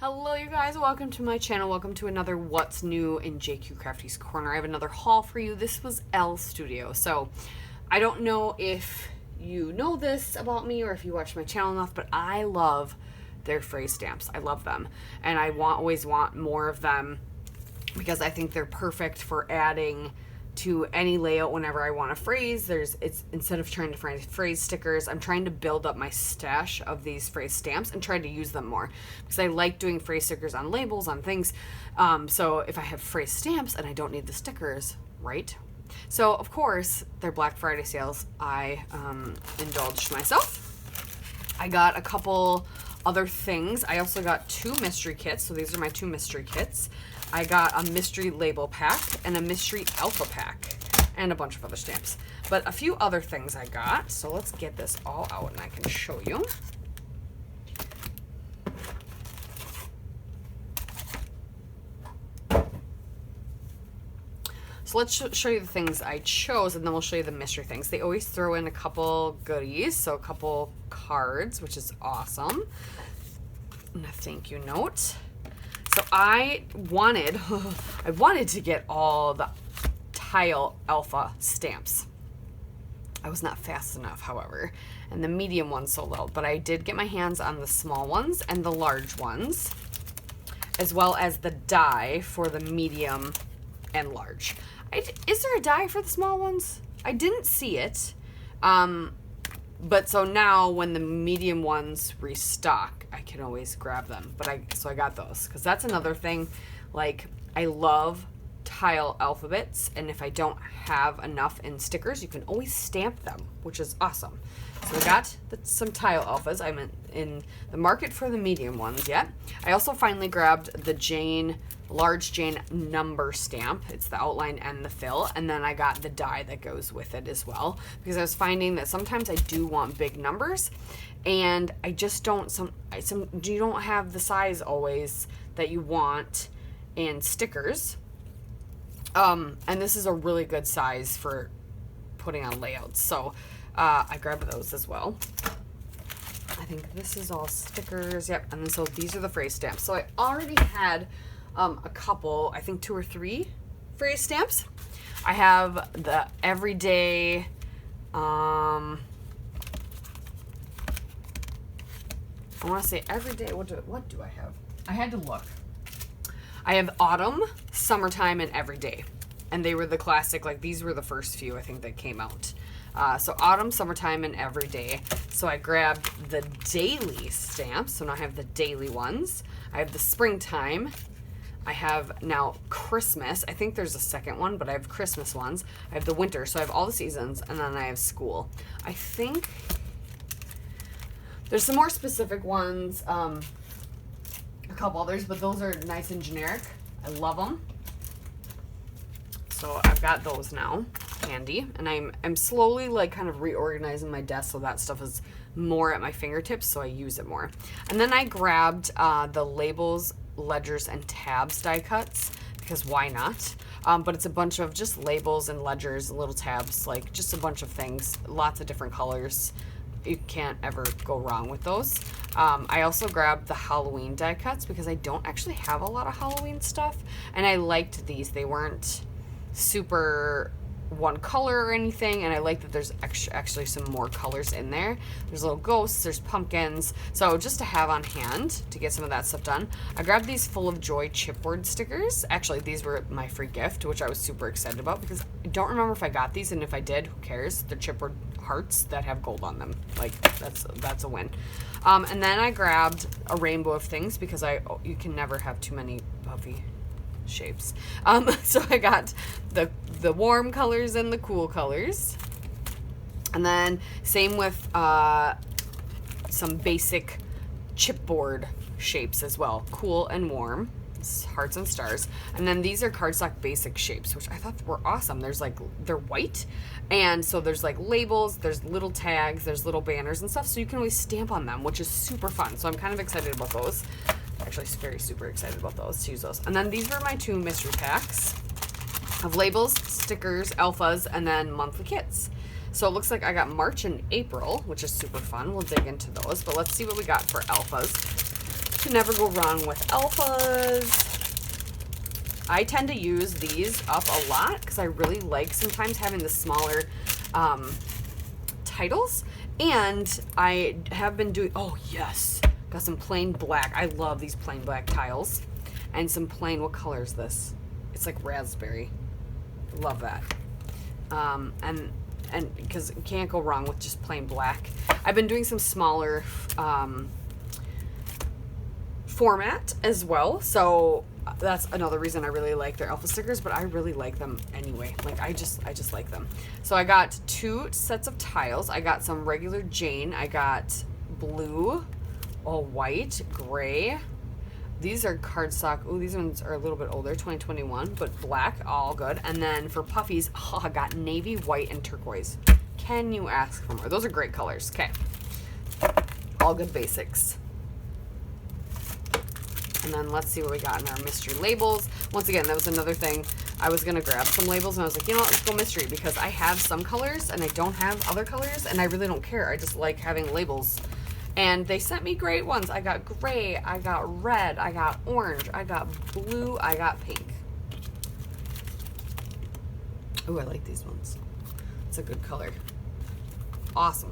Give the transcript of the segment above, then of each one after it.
Hello you guys, welcome to my channel. Welcome to another What's New in JQ Crafty's Corner. I have another haul for you. This was Elle Studio. So I don't know if you know this about me or if you watch my channel enough, but I love their phrase stamps. I love them. And I always want more of them because I think they're perfect for adding to any layout whenever I want a phrase. It's instead of trying to find phrase stickers, I'm trying to build up my stash of these phrase stamps and try to use them more because I like doing phrase stickers on labels, on things. So if I have phrase stamps and I don't need the stickers, right? So of course, their Black Friday sales, I indulged myself. I got a couple other things. I also got 2 mystery kits. So these are my 2 mystery kits. I got a mystery label pack and a mystery alpha pack and a bunch of other stamps. But a few other things I got. So let's get this all out and I can show you. So let's show you the things I chose, and then we'll show you the mystery things. They always throw in a couple goodies, so a couple cards, which is awesome. And a thank you note. So I wanted to get all the Tile Alpha stamps. I was not fast enough, however, and the medium ones sold out, but I did get my hands on the small ones and the large ones, as well as the die for the medium and large. Is there a die for the small ones? I didn't see it. But so now when the medium ones restock, I can always grab them. So I got those because that's another thing. Like, I love tile alphabets, and if I don't have enough in stickers, you can always stamp them, which is awesome. So I got some tile alphas. I'm in the market for the medium ones yet. I also finally grabbed the large Jane number stamp. It's the outline and the fill, and then I got the die that goes with it as well, because I was finding that sometimes I do want big numbers and I just don't you don't have the size always that you want in stickers. And this is a really good size for putting on layouts, so I grabbed those as well. I think this is all stickers. Yep. And then so these are the phrase stamps. So I already had a couple, I think 2 or 3 phrase stamps. I have the everyday, I want to say everyday, what do I have? I had to look. I have autumn, summertime, and everyday. And they were the classic, like these were the first few I think that came out. So autumn, summertime, and everyday. So I grabbed the daily stamps. So now I have the daily ones. I have the springtime. I have now Christmas. I think there's a second one, but I have Christmas ones. I have the winter, so I have all the seasons, and then I have school. I think there's some more specific ones, a couple others, but those are nice and generic. I love them. So I've got those now handy, and I'm slowly like kind of reorganizing my desk so that stuff is more at my fingertips, so I use it more. And then I grabbed the labels, ledgers, and tabs die cuts, because why not? But it's a bunch of just labels and ledgers, little tabs, like just a bunch of things, lots of different colors. You can't ever go wrong with those. I also grabbed the Halloween die cuts because I don't actually have a lot of Halloween stuff, and I liked these. They weren't super one color or anything, and I like that there's actually some more colors in there. There's little ghosts, there's pumpkins, so just to have on hand to get some of that stuff done. I grabbed these Full of Joy chipboard stickers. Actually, these were my free gift, which I was super excited about because I don't remember if I got these, and if I did, who cares? They're chipboard hearts that have gold on them. Like, that's a win. And then I grabbed a rainbow of things because you can never have too many puffy shapes. So I got the warm colors and the cool colors, and then same with some basic chipboard shapes as well, cool and warm, hearts and stars. And then these are cardstock basic shapes, which I thought were awesome. They're white, and so there's like labels, there's little tags, there's little banners and stuff, so you can always stamp on them, which is super fun. So I'm kind of excited about those. Actually, super excited about those, to use those. And then these were my 2 mystery packs of labels, stickers, alphas, and then monthly kits. So it looks like I got March and April, which is super fun. We'll dig into those, but let's see what we got for alphas. Can never go wrong with alphas. I tend to use these up a lot because I really like sometimes having the smaller titles. And I have been doing, oh yes, got some plain black. I love these plain black tiles. And some plain, what color is this? It's like raspberry. Love that. And because you can't go wrong with just plain black. I've been doing some smaller format as well. So that's another reason I really like their alpha stickers, but I really like them anyway. Like I just like them. So I got 2 sets of tiles. I got some regular Jane. I got blue, all white, gray. These are cardstock. Oh, these ones are a little bit older, 2021, but black, all good. And then for puffies, I got navy, white, and turquoise. Can you ask for more? Those are great colors. Okay. All good basics. And then let's see what we got in our mystery labels. Once again, that was another thing. I was going to grab some labels, and I was like, you know what, let's go mystery, because I have some colors, and I don't have other colors, and I really don't care. I just like having labels. And they sent me great ones. I got gray, I got red, I got orange, I got blue, I got pink. Oh, I like these ones. It's a good color. Awesome.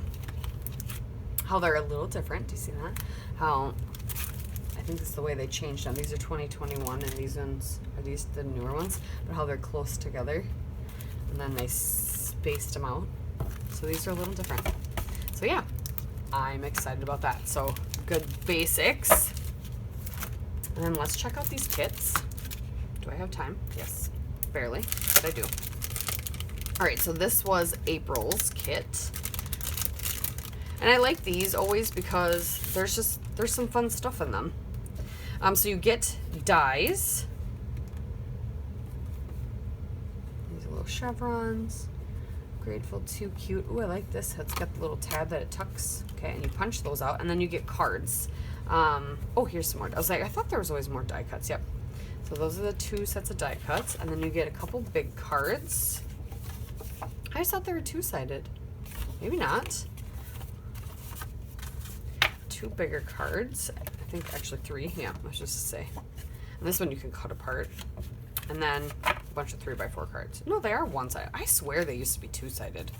How they're a little different. Do you see that? How I think this is the way they changed them. These are 2021 and these ones are these the newer ones, but how they're close together. And then they spaced them out. So these are a little different. So yeah, I'm excited about that. So good basics. And then let's check out these kits. Do I have time? Yes, barely, but I do. All right, so this was April's kit. And I like these always because there's some fun stuff in them. So you get dies. These little chevrons. Grateful, too cute. Ooh, I like this. It's got the little tab that it tucks. Okay, and you punch those out, and then you get cards. Oh, here's some more. I was like, I thought there was always more die cuts. Yep. So those are the 2 sets of die cuts, and then you get a couple big cards. I just thought they were 2-sided. Maybe not. 2 bigger cards. I think actually 3. Yeah, I was just to say. And this one you can cut apart. And then a bunch of 3x4 cards. No, they are 1-sided. I swear they used to be 2-sided.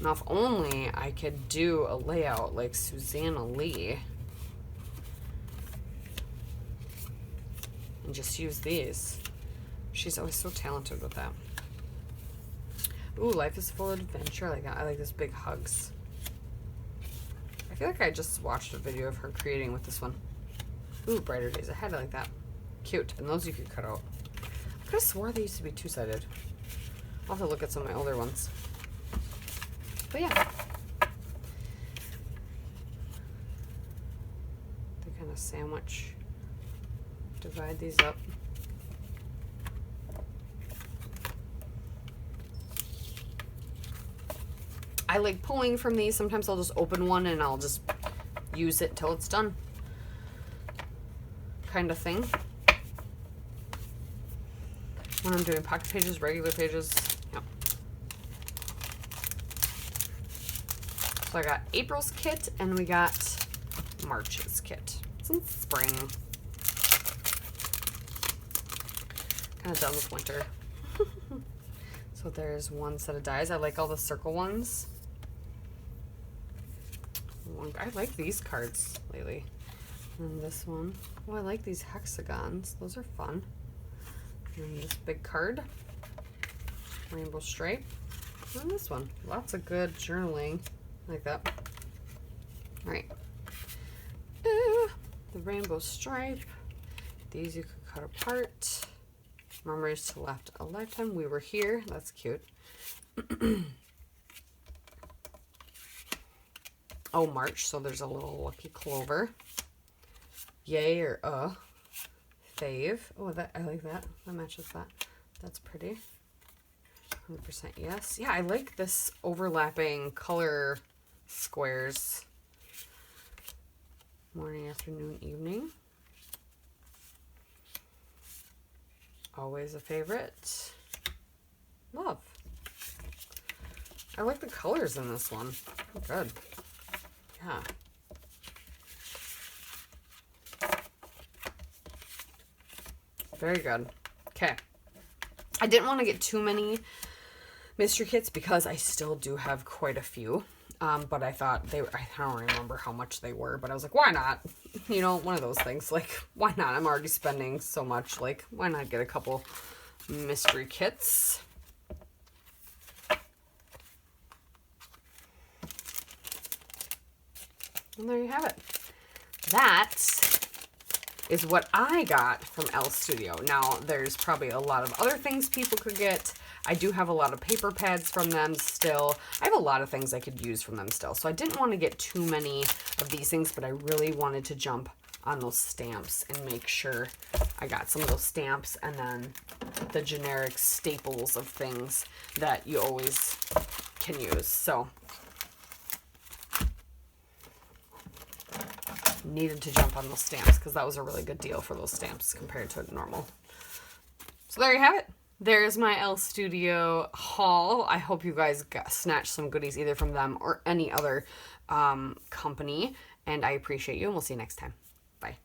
Now, if only I could do a layout like Susanna Lee. And just use these. She's always so talented with that. Ooh, life is full of adventure. I like this big hugs. I feel like I just watched a video of her creating with this one. Ooh, brighter days ahead. I like that. Cute. And those you could cut out. I could have swore they used to be 2-sided. I'll have to look at some of my older ones. But yeah. They kind of sandwich. Divide these up. I like pulling from these. Sometimes I'll just open one and I'll just use it till it's done. Kind of thing. When I'm doing pocket pages, regular pages. Yep. So I got April's kit and we got March's kit. It's in spring. Kind of done with winter. So there's 1 set of dies. I like all the circle ones. I like these cards lately. And this one. Oh, I like these hexagons. Those are fun. And this big card. Rainbow stripe. And this one. Lots of good journaling. I like that. Alright. The rainbow stripe. These you could cut apart. Memories to left a lifetime. We were here. That's cute. Oh, March. So there's a little lucky clover. Yay or fave. Oh, that I like that. That matches that. That's pretty. 100% yes. Yeah, I like this overlapping color squares. Morning, afternoon, evening. Always a favorite. Love. I like the colors in this one. Good. Yeah. Very good. Okay. I didn't want to get too many mystery kits because I still do have quite a few. But I thought I don't remember how much they were, but I was like, why not? You know, one of those things, like, why not? I'm already spending so much, like, why not get a couple mystery kits? And there you have it. That is what I got from Elle Studio. Now, there's probably a lot of other things people could get. I do have a lot of paper pads from them still. I have a lot of things I could use from them still. So I didn't want to get too many of these things, but I really wanted to jump on those stamps and make sure I got some of those stamps and then the generic staples of things that you always can use. So needed to jump on those stamps because that was a really good deal for those stamps compared to normal. So there you have it. There's my Elle Studio haul. I hope you guys snatched some goodies either from them or any other company. And I appreciate you, and we'll see you next time. Bye.